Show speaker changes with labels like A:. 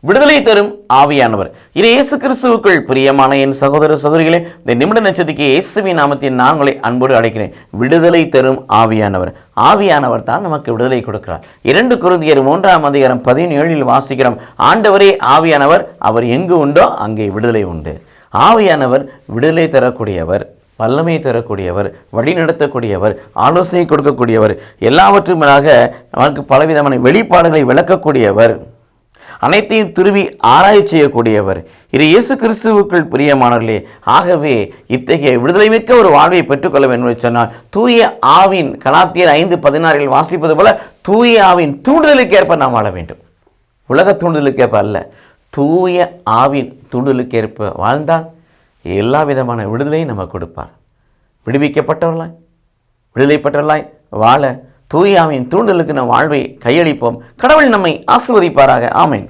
A: விடுதலை தரும் ஆவியானவர். இது இயேசு கிறிஸ்துவுக்குள் பிரியமான என் சகோதர சகோதரிகளே, இந்த நிமிட நட்சத்திரக்கு இயேசுவின் நாமத்தில் நான் உங்களை அன்போடு அழைக்கிறேன். விடுதலை தரும் ஆவியானவர். ஆவியானவர் தான் நமக்கு விடுதலை கொடுக்கிறார். 2 கொரிந்தியர் 3:17 வாசிக்கிறோம். ஆண்டவரே ஆவியானவர், அவர் எங்கு உண்டோ அங்கே விடுதலை உண்டு. ஆவியானவர் விடுதலை தரக்கூடியவர், வல்லமை தரக்கூடியவர், வழி நடத்தக்கூடியவர், ஆலோசனை கொடுக்கக்கூடியவர், எல்லாவற்றுமாக நமக்கு பலவிதமான வெளிப்பாடுகளை விளக்கக்கூடியவர், அனைத்தையும் துருவி ஆராய்ச்சி செய்யக்கூடியவர். இது இயேசு கிறிஸ்துவுக்குள் பிரியமானவர்களே. ஆகவே இத்தகைய விடுதலை மிக்க ஒரு வாழ்வை பெற்றுக்கொள்ள வேண்டும் என்று சொன்னால் தூய ஆவின் கலாத்தியர் 5:16 வாசிப்பது போல தூய ஆவின் தூண்டுதலுக்கேற்ப நாம் வாழ வேண்டும். உலக தூண்டுதலுக்கேற்ப அல்ல, தூய ஆவின் தூண்டுதலுக்கேற்ப வாழ்ந்தால் எல்லா விதமான விடுதலையும் நமக்கு கொடுப்பார். விடுவிக்கப்பட்டவர்களாய் விடுதலை பெற்றவர்களாய் வாழ தூய ஆவியின் தூண்டலுக்கு நம் வாழ்வை கையளிப்போம். கடவுள் நம்மை ஆசீர்வதிப்பாராக. ஆமென்.